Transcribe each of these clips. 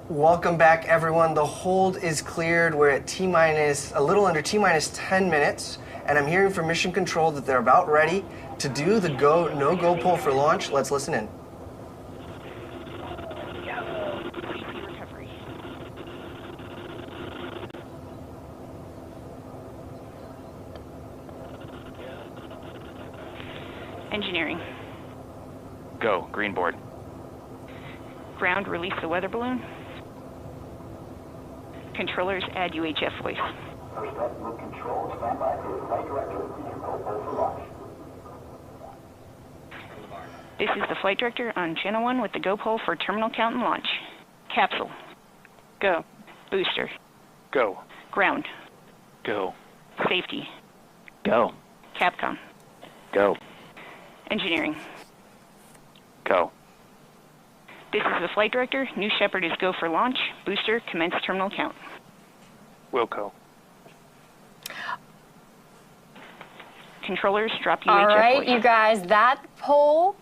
Welcome back, everyone. The hold is cleared. We're at a little under T-minus 10 minutes, and I'm hearing from Mission Control that they're about ready to do the no-go pull for launch. Let's listen in. Engineering. Go, green board. Ground, release the weather balloon. Controllers, add UHF voice. First Look Control, stand by for the flight director. Go for launch. This is the flight director on channel 1 with the go pole for terminal count and launch. Capsule. Go. Booster. Go. Ground. Go. Safety. Go. Capcom. Go. Engineering. Go. This is the flight director. New Shepard is go for launch. Booster, commence terminal count. Wilco. Controllers, drop UHF All right, voice. you guys, that poll,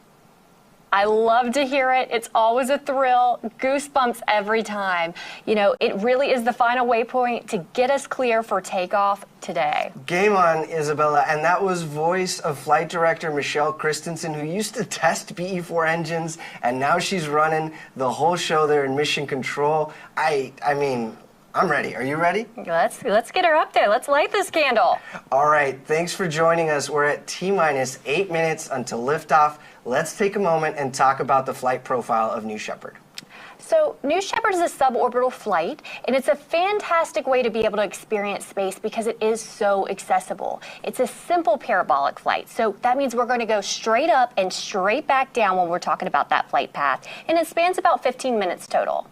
I love to hear it. It's always a thrill, goosebumps every time. You know, it really is the final waypoint to get us clear for takeoff today. Game on, Isabella, and that was voice of flight director Michelle Christensen, who used to test BE-4 engines, and now she's running the whole show there in Mission Control. I mean, I'm ready. Are you ready? Let's get her up there. Let's light this candle. All right, thanks for joining us. We're at T-minus 8 minutes until liftoff. Let's take a moment and talk about the flight profile of New Shepard. So New Shepard is a suborbital flight, and it's a fantastic way to be able to experience space because it is so accessible. It's a simple parabolic flight, so that means we're going to go straight up and straight back down when we're talking about that flight path, and it spans about 15 minutes total.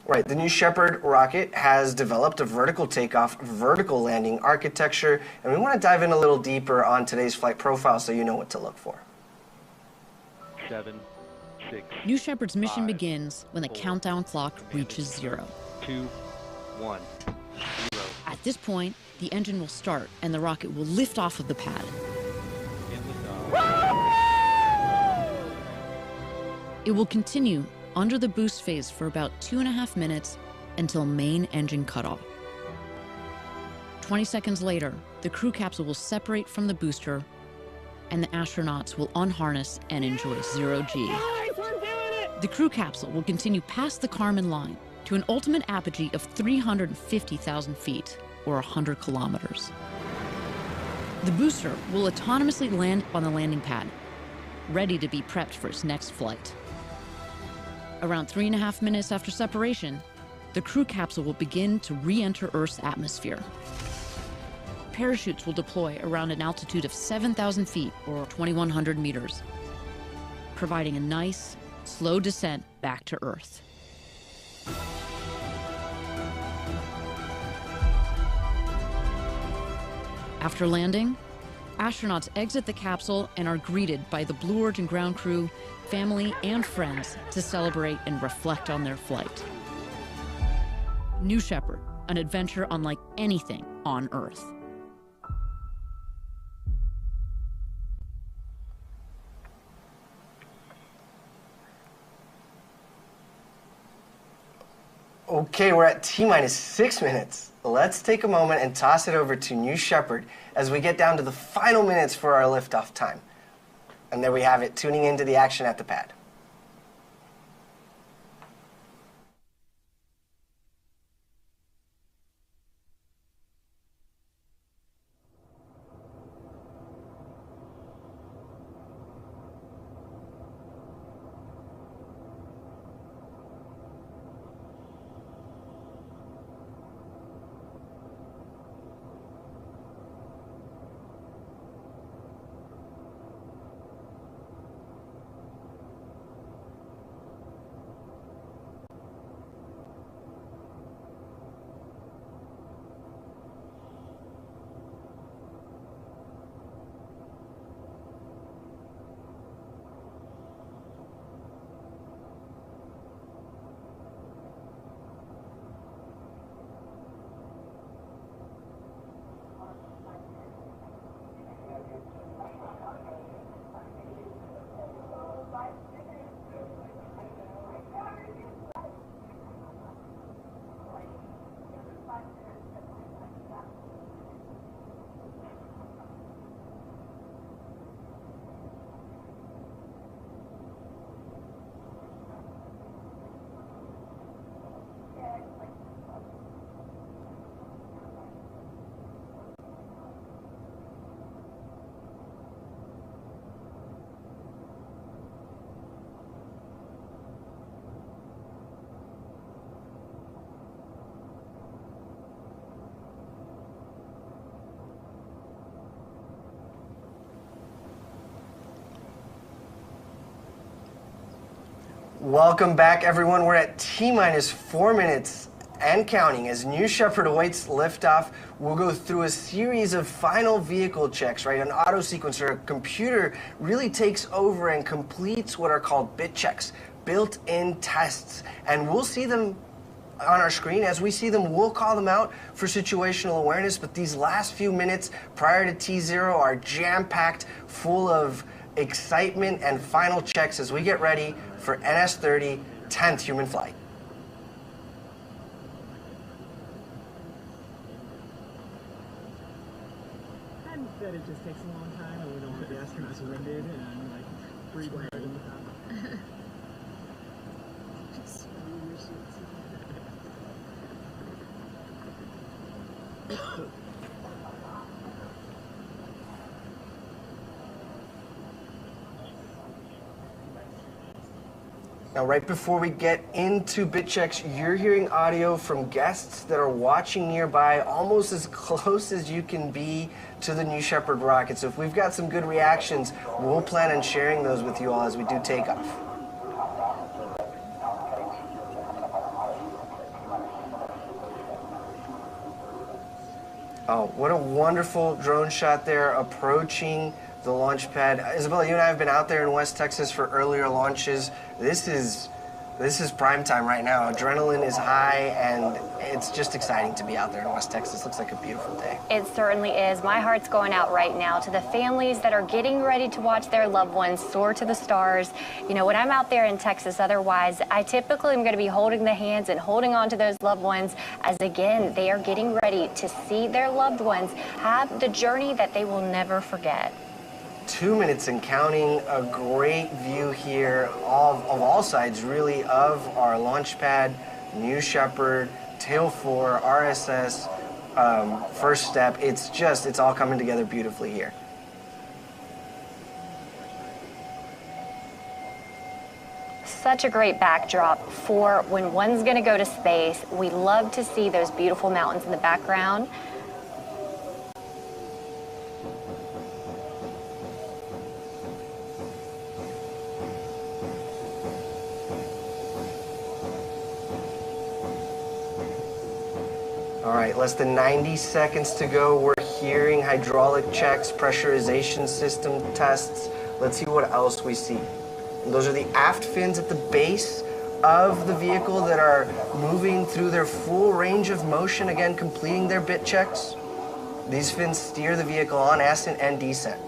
Right, the New Shepard rocket has developed a vertical takeoff, vertical landing architecture, and we want to dive in a little deeper on today's flight profile so you know what to look for. 7, 6. New Shepard's mission 5, begins when the 4, countdown clock reaches 0. 2, 1, 0. At this point, the engine will start and the rocket will lift off of the pad. It will continue under the boost phase for about 2.5 minutes until main engine cutoff. 20 seconds later, the crew capsule will separate from the booster and the astronauts will unharness and enjoy 0G. The crew capsule will continue past the Kármán line to an ultimate apogee of 350,000 feet, or 100 kilometers. The booster will autonomously land on the landing pad, ready to be prepped for its next flight. Around 3.5 minutes after separation, the crew capsule will begin to re-enter Earth's atmosphere. Parachutes will deploy around an altitude of 7,000 feet, or 2,100 meters, providing a nice, slow descent back to Earth. After landing, astronauts exit the capsule and are greeted by the Blue Origin ground crew, family, and friends to celebrate and reflect on their flight. New Shepard, an adventure unlike anything on Earth. Okay, we're at T-minus 6 minutes. Let's take a moment and toss it over to New Shepard as we get down to the final minutes for our liftoff time. And there we have it, tuning into the action at the pad. Welcome back, everyone. We're at T-minus 4 minutes and counting. As New Shepard awaits liftoff, we'll go through a series of final vehicle checks, right? An auto sequencer, a computer really takes over and completes what are called bit checks, built-in tests. And we'll see them on our screen. As we see them, we'll call them out for situational awareness, but these last few minutes prior to T0 are jam-packed, full of excitement and final checks as we get ready for NS-30, 10th human flight. And that it just takes a long time and we don't want the astronauts winded and like breathing right in the top. Now, right before we get into bit checks, you're hearing audio from guests that are watching nearby, almost as close as you can be to the New Shepard rocket. So if we've got some good reactions, we'll plan on sharing those with you all as we do takeoff. Oh, what a wonderful drone shot there approaching the launch pad. Isabella, you and I have been out there in West Texas for earlier launches. This is prime time right now. Adrenaline is high, and it's just exciting to be out there in West Texas. Looks like a beautiful day. It certainly is. My heart's going out right now to the families that are getting ready to watch their loved ones soar to the stars. You know, when I'm out there in Texas, otherwise, I typically am going to be holding the hands and holding on to those loved ones as, again, they are getting ready to see their loved ones have the journey that they will never forget. 2 minutes and counting. A great view here of all sides, really, of our launch pad, New Shepard, Tail 4, RSS, first step. It's all coming together beautifully here. Such a great backdrop for when one's going to go to space. We love to see those beautiful mountains in the background. All right, less than 90 seconds to go. We're hearing hydraulic checks, pressurization system tests. Let's see what else we see. Those are the aft fins at the base of the vehicle that are moving through their full range of motion, again, completing their bit checks. These fins steer the vehicle on ascent and descent.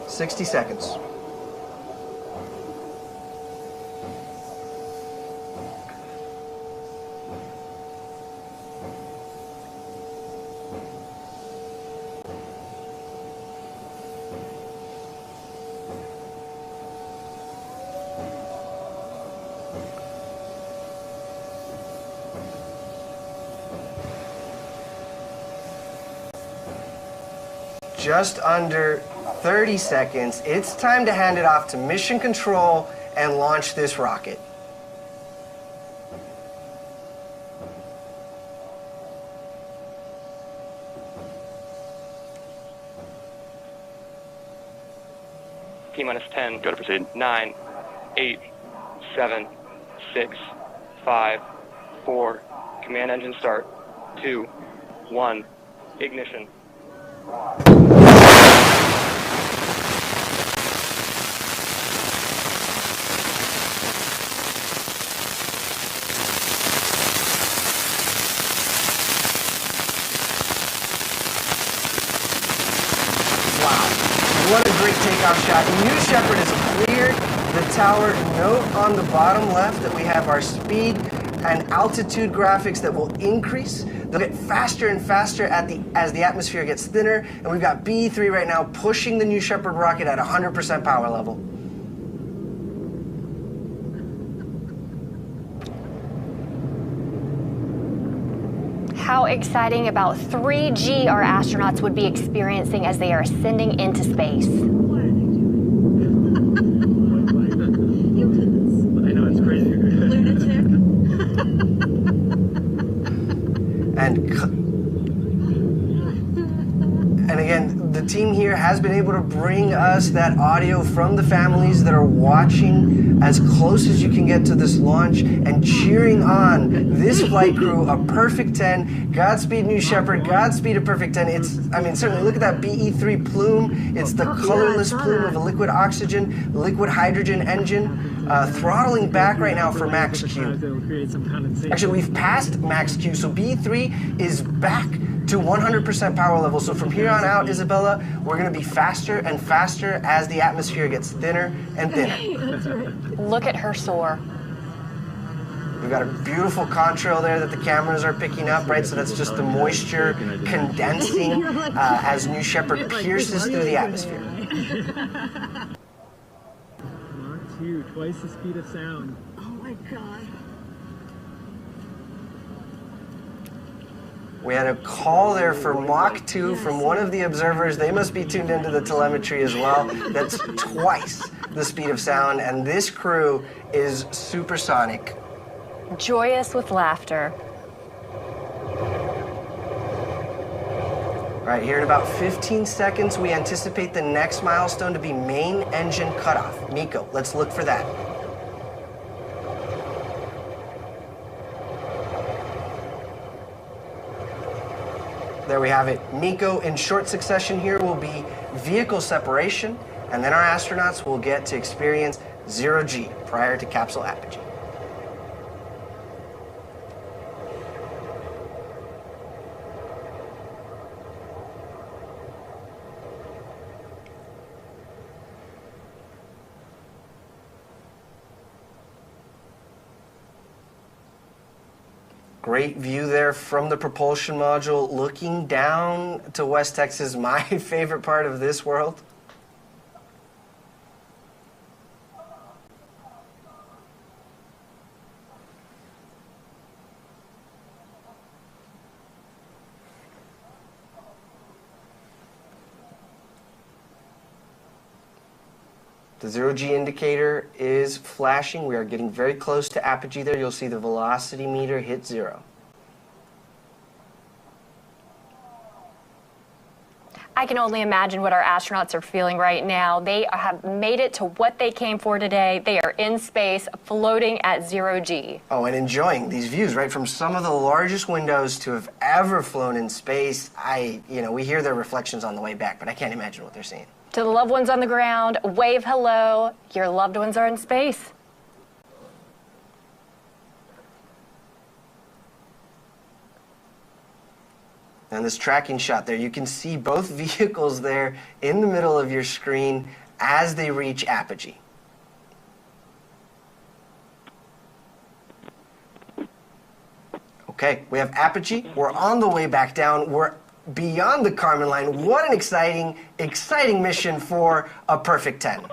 "60 seconds. Just under 30 seconds. It's time to hand it off to Mission Control and launch this rocket. T-minus 10. Go to proceed. 9, 8, 7, 6, 5, 4. Command engine start. 2, 1. Ignition. What a great takeoff shot. New Shepard is cleared. The tower note on the bottom left that we have our speed and altitude graphics that will increase. They'll get faster and faster as the atmosphere gets thinner. And we've got B3 right now pushing the New Shepard rocket at 100% power level. How exciting about 3G our astronauts would be experiencing as they are ascending into space. What are they doing? You did this. I know, it's crazy. Lunatic. And again, the team here here has been able to bring us that audio from the families that are watching as close as you can get to this launch and cheering on this flight crew, a perfect 10. Godspeed, New Shepard. Godspeed, a perfect 10. It's, I mean, certainly look at that BE3 plume. It's the colorless plume of a liquid oxygen, liquid hydrogen engine. Throttling back right now for max Q. Actually, we've passed max Q, so BE3 is back to 100% power level. So from here on out, Isabella, we're going to be faster and faster as the atmosphere gets thinner and thinner. Look at her soar. We've got a beautiful contrail there that the cameras are picking up, right? So that's just the moisture condensing as New Shepard pierces through the atmosphere. Mach 2, twice the speed of sound. Oh my God. We had a call there for Mach 2 from one of the observers. They must be tuned into the telemetry as well. That's twice the speed of sound, and this crew is supersonic. Joyous with laughter. Right here in about 15 seconds, we anticipate the next milestone to be main engine cutoff. Nico, let's look for that. There we have it. Nico, in short succession here, will be vehicle separation, and then our astronauts will get to experience 0G prior to capsule apogee. Great view there from the propulsion module, looking down to West Texas, my favorite part of this world. The 0G indicator is flashing. We are getting very close to apogee there. You'll see the velocity meter hit 0. I can only imagine what our astronauts are feeling right now. They have made it to what they came for today. They are in space, floating at 0G. Oh, and enjoying these views, right? From some of the largest windows to have ever flown in space. We hear their reflections on the way back, but I can't imagine what they're seeing. To the loved ones on the ground, wave hello. Your loved ones are in space. And this tracking shot there, you can see both vehicles there in the middle of your screen as they reach apogee. Okay, we have apogee. We're on the way back down. We're beyond the Kármán line. What an exciting, exciting mission for a perfect 10.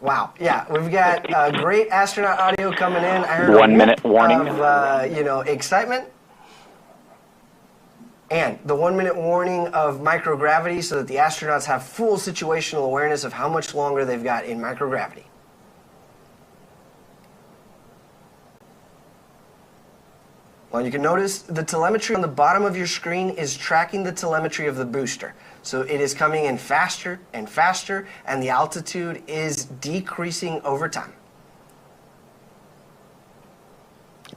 Wow, yeah, we've got great astronaut audio coming in. I heard 1 minute warning of, excitement. And the 1 minute warning of microgravity so that the astronauts have full situational awareness of how much longer they've got in microgravity. Well, you can notice the telemetry on the bottom of your screen is tracking the telemetry of the booster. So it is coming in faster and faster, and the altitude is decreasing over time.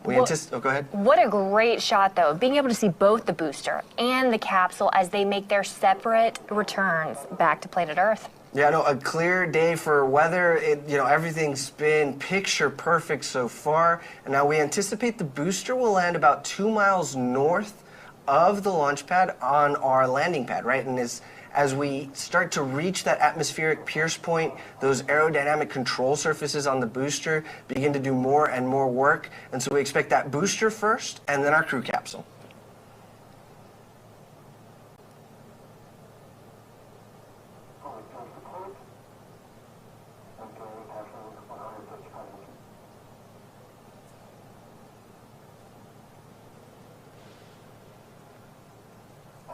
Go ahead. What a great shot, though, being able to see both the booster and the capsule as they make their separate returns back to planet Earth. Yeah, no, a clear day for weather. Everything's been picture perfect so far. And now we anticipate the booster will land about 2 miles north of the launch pad on our landing pad, right? And as we start to reach that atmospheric pierce point, those aerodynamic control surfaces on the booster begin to do more and more work. And so we expect that booster first and then our crew capsule.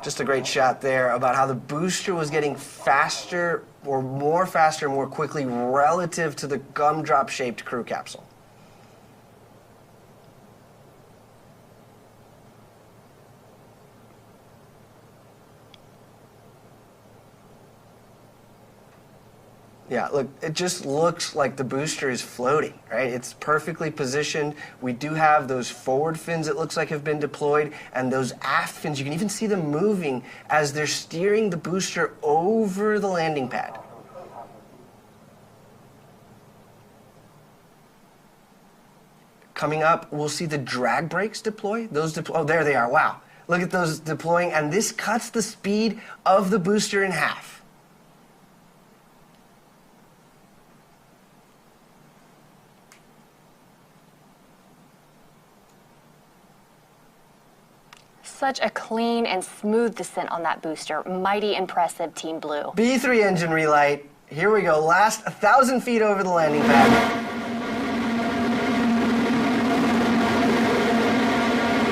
Just a great shot there about how the booster was getting faster, more quickly relative to the gumdrop-shaped crew capsule. Yeah, look, it just looks like the booster is floating, right? It's perfectly positioned. We do have those forward fins, it looks like, have been deployed, and those aft fins, you can even see them moving as they're steering the booster over the landing pad. Coming up, we'll see the drag brakes deploy. Oh, there they are, wow. Look at those deploying, and this cuts the speed of the booster in half. Such a clean and smooth descent on that booster. Mighty impressive, Team Blue. B3 engine relight. Here we go. Last 1,000 feet over the landing pad.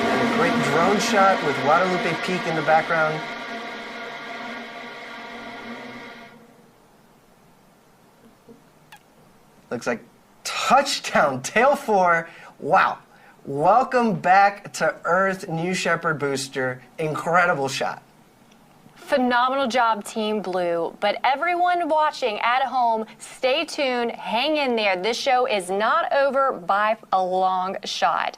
And a great drone shot with Guadalupe Peak in the background. Looks like touchdown, tail 4. Wow. Welcome back to Earth, New Shepard booster. Incredible shot. Phenomenal job, Team Blue. But everyone watching at home, stay tuned, hang in there. This show is not over by a long shot.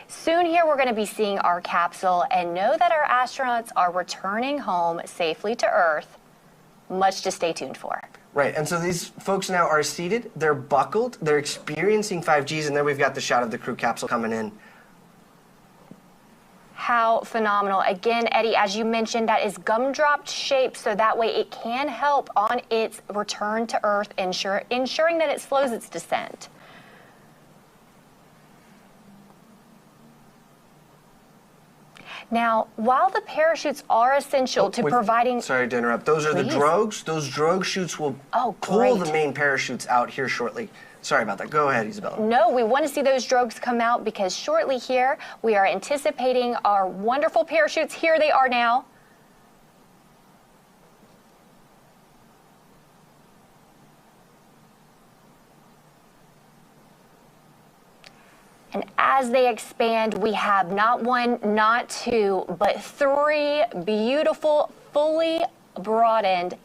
Soon here, we're going to be seeing our capsule and know that our astronauts are returning home safely to Earth. Much to stay tuned for. Right, and so these folks now are seated, they're buckled, they're experiencing 5Gs, and then we've got the shot of the crew capsule coming in. How phenomenal. Again, Eddie, as you mentioned, that is gumdrop shaped, so that way it can help on its return to Earth, ensuring that it slows its descent. Now, while the parachutes are essential to providing... Sorry to interrupt. Those are the drogues. Those drogue chutes will pull the main parachutes out here shortly. Sorry about that. Go ahead, Isabella. No, we want to see those drogues come out because shortly here, we are anticipating our wonderful parachutes. Here they are now. And as they expand, we have not one, not two, but 3 beautiful, fully broadened,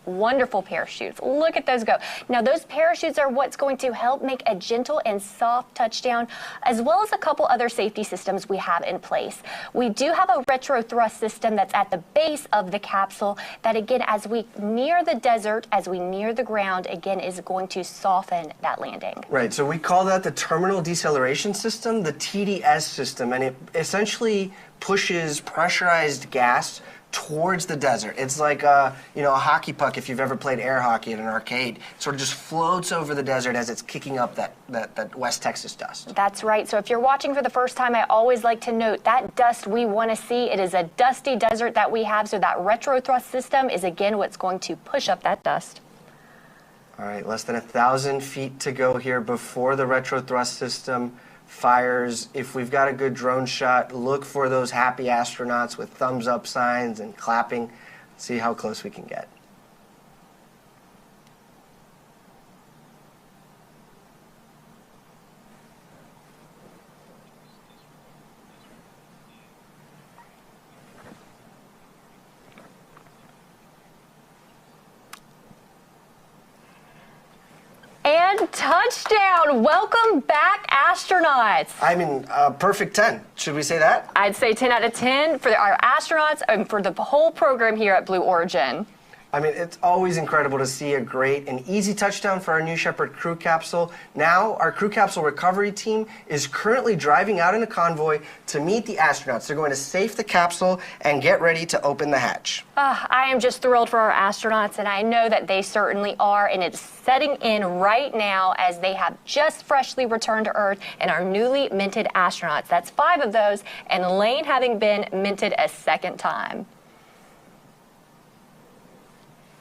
wonderful parachutes. Look at those go. Now, those parachutes are what's going to help make a gentle and soft touchdown, as well as a couple other safety systems we have in place. We do have a retro thrust system that's at the base of the capsule that, again, as we near the desert, as we near the ground, again, is going to soften that landing. Right, so we call that the terminal deceleration system, the TDS system, and it essentially pushes pressurized gas towards the desert. It's like a hockey puck, if you've ever played air hockey at an arcade. It sort of just floats over the desert as it's kicking up that West Texas dust. That's right. So if you're watching for the first time, I always like to note that dust we want to see. It is a dusty desert that we have, so that retro thrust system is, again, what's going to push up that dust. All right, less than 1,000 feet to go here before the retro thrust system fires. If we've got a good drone shot, look for those happy astronauts with thumbs up signs and clapping. See how close we can get. And touchdown! Welcome back, astronauts. I mean, perfect 10. Should we say that? I'd say 10 out of 10 for our astronauts and for the whole program here at Blue Origin. I mean, it's always incredible to see a great and easy touchdown for our New Shepard crew capsule. Now, our crew capsule recovery team is currently driving out in a convoy to meet the astronauts. They're going to safe the capsule and get ready to open the hatch. I am just thrilled for our astronauts, and I know that they certainly are, and it's setting in right now as they have just freshly returned to Earth and our newly minted astronauts. That's 5 of those, and Lane having been minted a second time.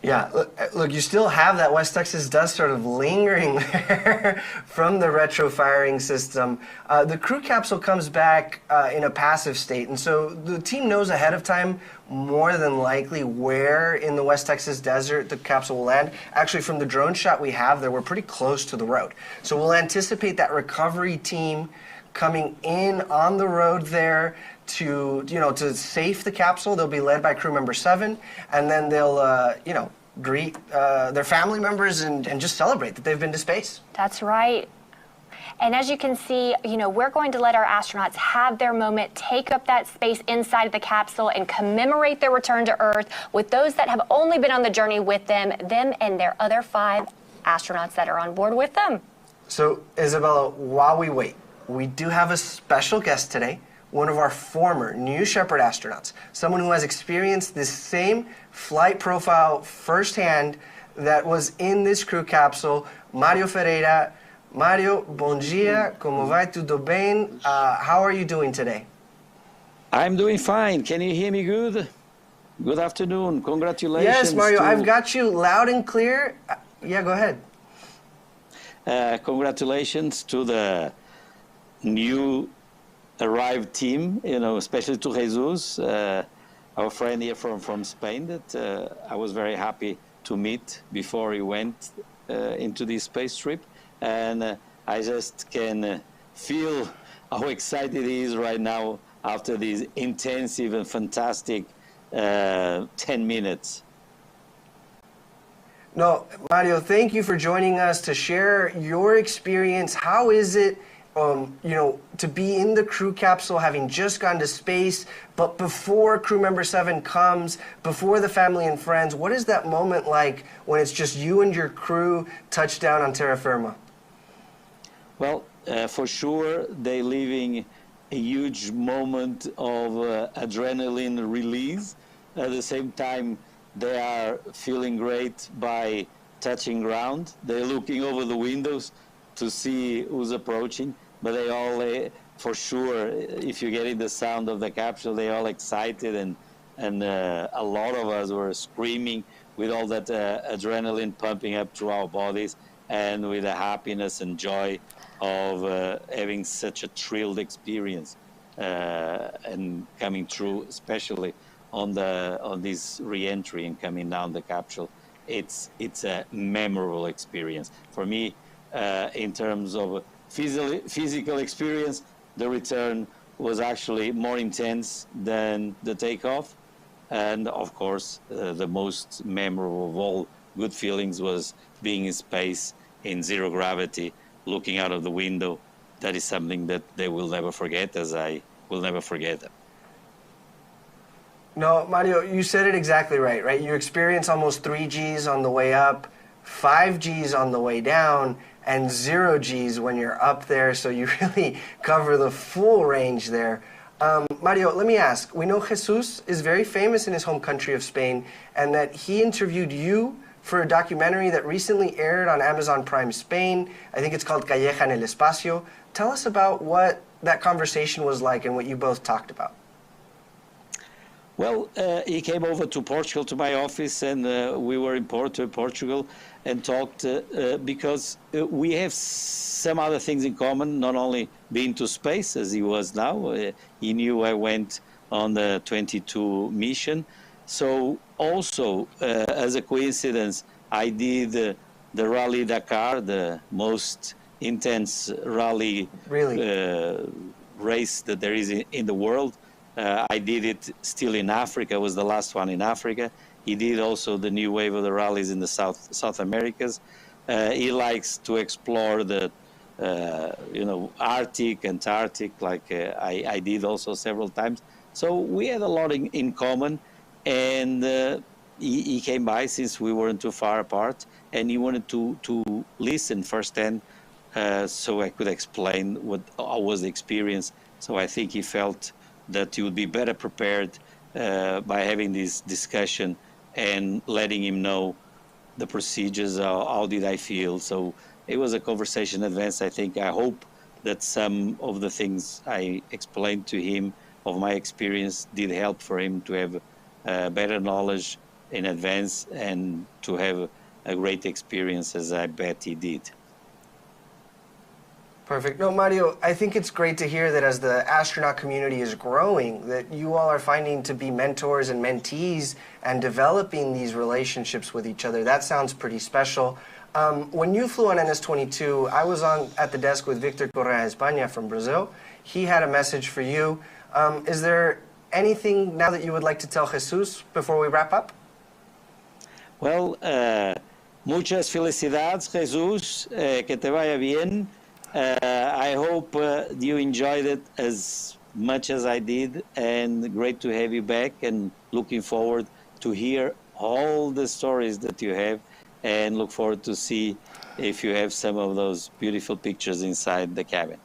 Yeah, look, you still have that West Texas dust sort of lingering there from the retro firing system. The crew capsule comes back in a passive state, and so the team knows ahead of time more than likely where in the West Texas desert the capsule will land. Actually, from the drone shot we have there, we're pretty close to the road. So we'll anticipate that recovery team coming in on the road there to, to safe the capsule. They'll be led by crew member 7, and then they'll, greet their family members and just celebrate that they've been to space. That's right. And as you can see, we're going to let our astronauts have their moment, take up that space inside of the capsule and commemorate their return to Earth with those that have only been on the journey with them and their other 5 astronauts that are on board with them. So, Isabella, while we wait, we do have a special guest today, one of our former New Shepard astronauts, someone who has experienced this same flight profile firsthand that was in this crew capsule, Mario Ferreira. Mario, bom dia, como vai, tudo bem? How are you doing today? I'm doing fine. Can you hear me good? Good afternoon. Congratulations. Yes, Mario, I've got you loud and clear. Yeah, go ahead. Congratulations to the new arrived team, especially to Jesus, our friend here from Spain that I was very happy to meet before he went into this space trip. And I just can feel how excited he is right now after these intensive and fantastic 10 minutes. No, Mario, thank you for joining us to share your experience. How is it, to be in the crew capsule, having just gone to space, but before crew member 7 comes, before the family and friends? What is that moment like when it's just you and your crew touch down on terra firma? Well, for sure, they're living a huge moment of adrenaline release. At the same time, they are feeling great by touching ground. They're looking over the windows to see who's approaching, but they all, for sure, if you get in the sound of the capsule, they're all excited, and a lot of us were screaming with all that adrenaline pumping up through our bodies, and with the happiness and joy of having such a thrilled experience and coming through, especially on this re-entry and coming down the capsule. It's a memorable experience for me. In terms of physical experience, the return was actually more intense than the takeoff, and of course the most memorable of all good feelings was being in space in zero gravity, looking out of the window. That is something that they will never forget, as I will never forget them. No, Mario, you said it exactly right? You experience almost 3 Gs on the way up, 5 Gs on the way down, and 0 Gs when you're up there, so you really cover the full range there. Mario, let me ask, we know Jesus is very famous in his home country of Spain, and that he interviewed you for a documentary that recently aired on Amazon Prime Spain. I think it's called Calleja en el Espacio. Tell us about what that conversation was like and what you both talked about. Well, he came over to Portugal, to my office, and we were in Porto, Portugal, and talked because we have some other things in common, not only being to space, as he was now. He knew I went on the 22 mission. So also, as a coincidence, I did the Rally Dakar, the most intense rally race that there is in the world. I did it still in Africa, was the last one in Africa. He did also the new wave of the rallies in the South Americas. He likes to explore the, Arctic, Antarctic, like I did also several times. So we had a lot in common, and he came by since we weren't too far apart, and he wanted to listen firsthand so I could explain how was the experience. So I think he felt that he would be better prepared by having this discussion and letting him know the procedures, how did I feel. So it was a conversation in advance. I hope that some of the things I explained to him of my experience did help for him to have better knowledge in advance and to have a great experience, as I bet he did. Perfect. No, Mario, I think it's great to hear that as the astronaut community is growing, that you all are finding to be mentors and mentees and developing these relationships with each other. That sounds pretty special. When you flew on NS-22, I was at the desk with Victor Correa España from Brazil. He had a message for you. Is there anything now that you would like to tell Jesús before we wrap up? Well, muchas felicidades, Jesús. Que te vaya bien. I hope you enjoyed it as much as I did, and great to have you back, and looking forward to hear all the stories that you have, and look forward to see if you have some of those beautiful pictures inside the cabin.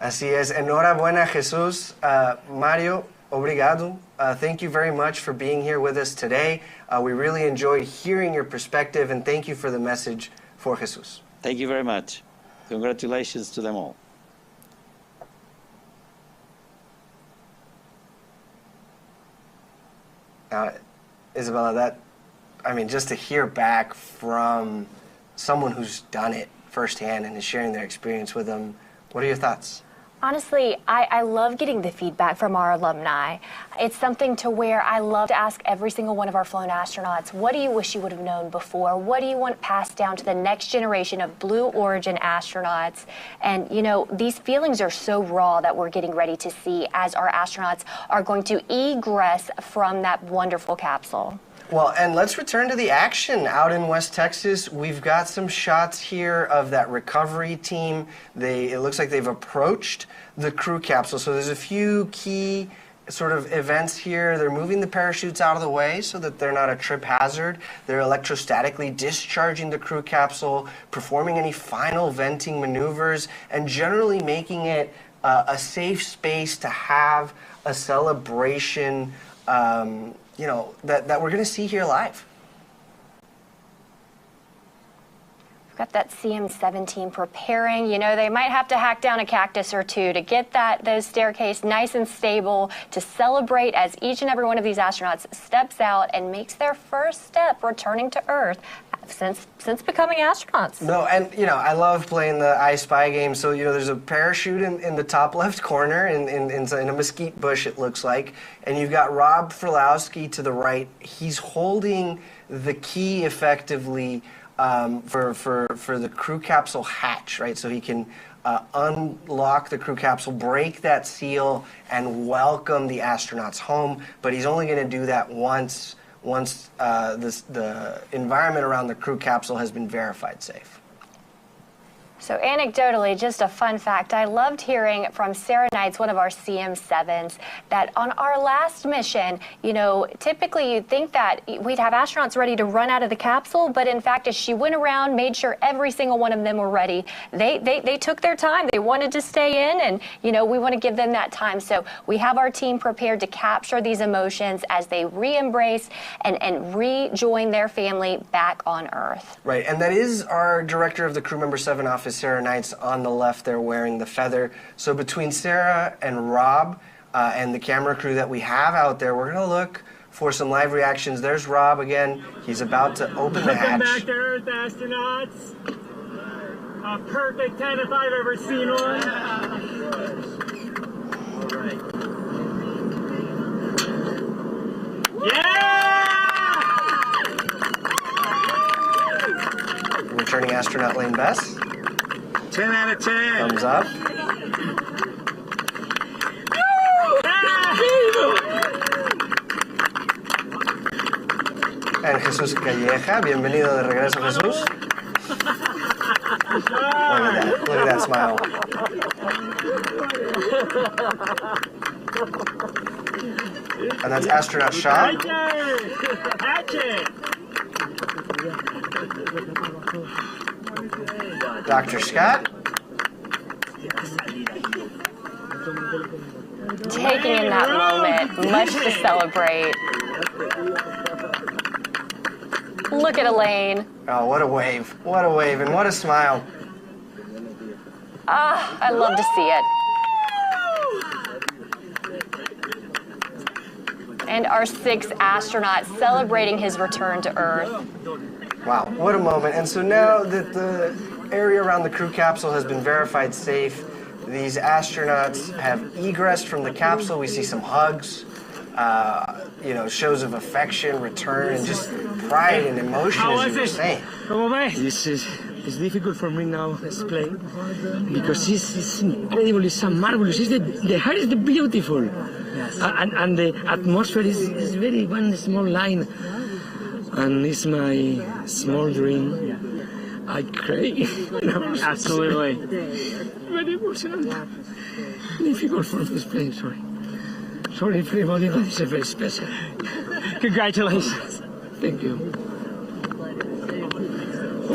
Así es. Enhorabuena, Jesús. Mario, obrigado. Thank you very much for being here with us today. We really enjoyed hearing your perspective, and thank you for the message for Jesús. Thank you very much. Congratulations to them all. Isabella, just to hear back from someone who's done it firsthand and is sharing their experience with them, what are your thoughts? Honestly, I love getting the feedback from our alumni. It's something to where I love to ask every single one of our flown astronauts, what do you wish you would have known before? What do you want passed down to the next generation of Blue Origin astronauts? And, these feelings are so raw that we're getting ready to see as our astronauts are going to egress from that wonderful capsule. Well, and let's return to the action out in West Texas. We've got some shots here of that recovery team. It looks like they've approached the crew capsule. So there's a few key sort of events here. They're moving the parachutes out of the way so that they're not a trip hazard. They're electrostatically discharging the crew capsule, performing any final venting maneuvers, and generally making it a safe space to have a celebration that we're going to see here live. We've got that CM-17 preparing. They might have to hack down a cactus or two to get those staircase nice and stable to celebrate as each and every one of these astronauts steps out and makes their first step returning to Earth since becoming astronauts. No, and I love playing the I Spy game. So there's a parachute in the top left corner in a mesquite bush, it looks like, and you've got Rob Frolowski to the right. He's holding the key effectively for the crew capsule hatch, right? So he can unlock the crew capsule, break that seal, and welcome the astronauts home. But he's only going to do that once the environment around the crew capsule has been verified safe. So anecdotally, just a fun fact, I loved hearing from Sarah Knights, one of our CM7s, that on our last mission, typically you'd think that we'd have astronauts ready to run out of the capsule, but in fact, as she went around, made sure every single one of them were ready, they took their time. They wanted to stay in, and we want to give them that time. So we have our team prepared to capture these emotions as they re-embrace and rejoin their family back on Earth. Right, and that is our director of the Crew Member 7 office, Sarah Knights, on the left there wearing the feather. So between Sarah and Rob and the camera crew that we have out there, we're going to look for some live reactions. There's Rob again. He's about to open the hatch. Welcome back to Earth, astronauts. A perfect 10 if I've ever seen one. Yeah! Returning astronaut Lane Bess. 10 out of 10. Thumbs up. And Jesús Calleja, bienvenido de regreso, Jesús. Look at that smile. And that's astronaut Shaw. Right there. Catch it. Dr. Scott. Taking in that moment, much to celebrate. Look at Elaine. Oh, what a wave. What a wave, and what a smile. Ah, I love to see it. and our 6 astronauts celebrating his return to Earth. Wow, what a moment. And so now that the area around the crew capsule has been verified safe, these astronauts have egressed from the capsule. We see some hugs, shows of affection, return, and just pride and emotion, as you were saying. This is difficult for me now to explain because it's incredible, it's so marvelous. The heart is beautiful, yes. and the atmosphere is very one small line, and it's my small dream. I cry. Absolutely. Very emotional. Difficult for me to explain. Sorry for everybody, but it's very special. Congratulations. Thank you.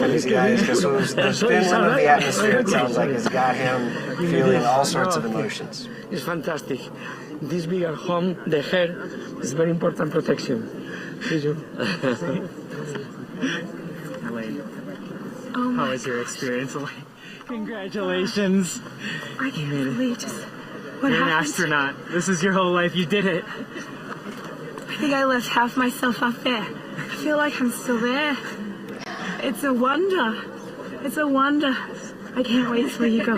These guys, because the spin of the atmosphere, it sounds like, has got him feeling all sorts of emotions. It's fantastic. This bigger home, the hair, is very important protection. See you. How was your experience, Elaine? Congratulations. I can't believe just what You're an happened. astronaut. This is your whole life. You did it. I think I left half myself up there. I feel like I'm still there. It's a wonder. It's a wonder. I can't wait till you go.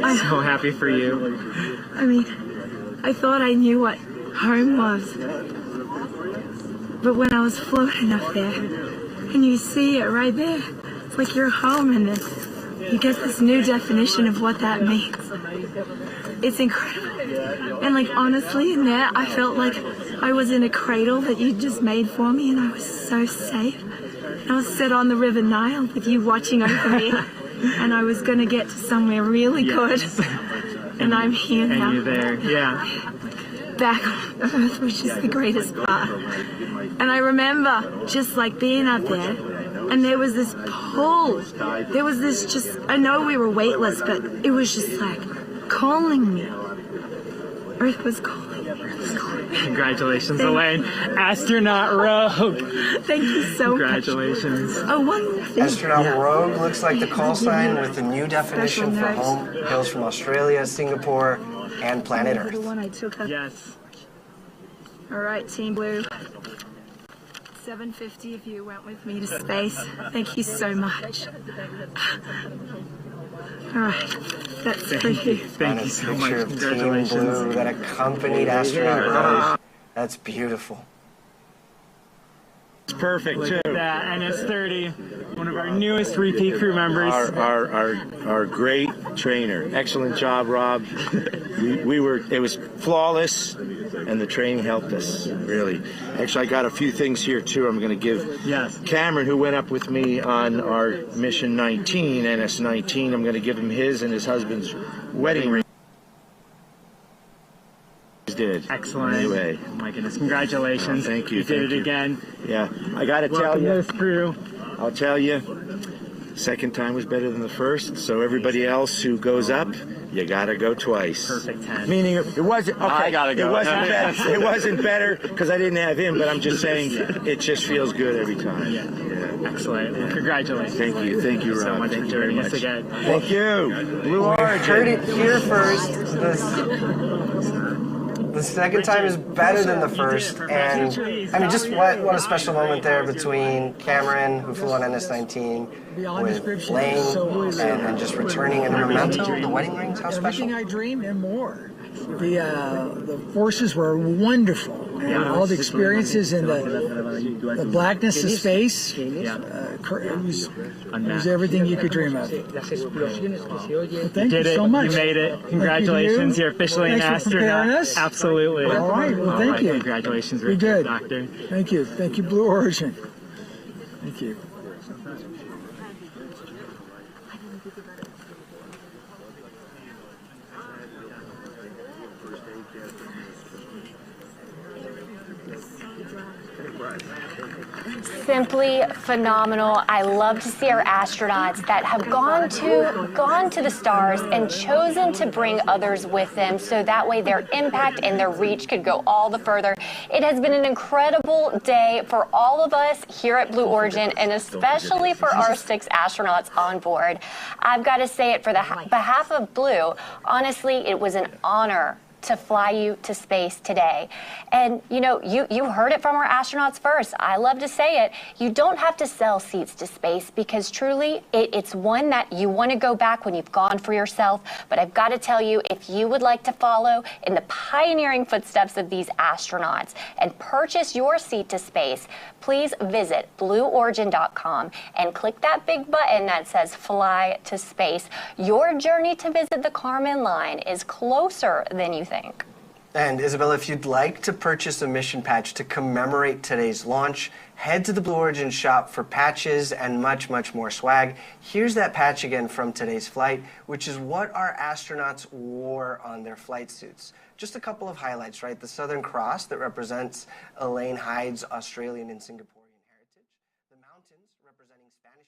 I'm so happy for you. I mean, I thought I knew what home was. But when I was floating up there, and you see it right there, it's like you're home, and then you get this new definition of what that means. It's incredible. And like honestly, in there, I felt like I was in a cradle that you just made for me, and I was so safe. And I was set on the River Nile with you watching over me, and I was going to get to somewhere really good. And I'm here now. And you're there, yeah. Back on Earth, which is the greatest part. And I remember just like being up there, and there was this pull. There was this just, I know we were weightless, but it was just like calling me. Earth was calling. Congratulations, Elaine. Astronaut Rogue. Thank you so Congratulations. much. Oh, one more thing. Astronaut Rogue looks like the call sign with the new definition for home. Hails from Australia, Singapore, and planet Earth. The one I took up. Yes. All right, Team Blue. 750 of you went with me to space. Thank you so much. All right, that's for you. Thank you so much. Picture of Team Congratulations. Blue that accompanied astronaut Rogue. That's beautiful. It's perfect Look too. at that, NS30, one of our newest repeat crew members. Our great trainer. Excellent job, Rob. It was flawless, and the training helped us, really. Actually, I got a few things here too. I'm going to give Cameron, who went up with me on our mission 19, NS19, I'm going to give him his and his husband's wedding ring. Did. Excellent. Anyway. Oh my goodness, congratulations. Thank you. You did it again. Yeah, I got to tell Welcome you. to this crew. I'll tell you, second time was better than the first, so everybody else who goes up, you gotta go twice. Perfect 10. Meaning it wasn't, okay, I gotta go. It wasn't better, it wasn't better because I didn't have him, but I'm just saying it just feels good every time. Yeah. Excellent. Well, congratulations. Thank you, Rob. So much Thank for you very joining us much. again. Thank you. Blue Origin. Heard it here first. The second time is better than the first, and I mean, just what a special moment there between Cameron, who flew on NS19, with Lane, and just returning and a memento, the wedding rings. How special! Everything I dreamed and more. The forces were wonderful. All the experiences in the blackness of space. It was everything you could dream of. Well, thank you so much. You made it. Congratulations. You're officially an astronaut. Us. Absolutely. All right. Well, thank you. Congratulations, You're good. Doctor. Thank you. Thank you, Blue Origin. Thank you. Simply phenomenal. I love to see our astronauts that have gone to the stars and chosen to bring others with them, so that way their impact and their reach could go all the further. It has been an incredible day for all of us here at Blue Origin, and especially for our 6 astronauts on board. I've got to say it for the behalf of Blue, honestly, it was an honor to fly you to space today. And you know, you heard it from our astronauts first. I love to say it. You don't have to sell seats to space because truly it's one that you want to go back when you've gone for yourself. But I've got to tell you, if you would like to follow in the pioneering footsteps of these astronauts and purchase your seat to space, please visit blueorigin.com and click that big button that says Fly to Space. Your journey to visit the Kármán line is closer than you think. And Isabella, if you'd like to purchase a mission patch to commemorate today's launch, head to the Blue Origin shop for patches and much, much more swag. Here's that patch again from today's flight, which is what our astronauts wore on their flight suits. Just a couple of highlights, right? The Southern Cross that represents Elaine Hyde's Australian and Singaporean heritage. The mountains representing Spanish.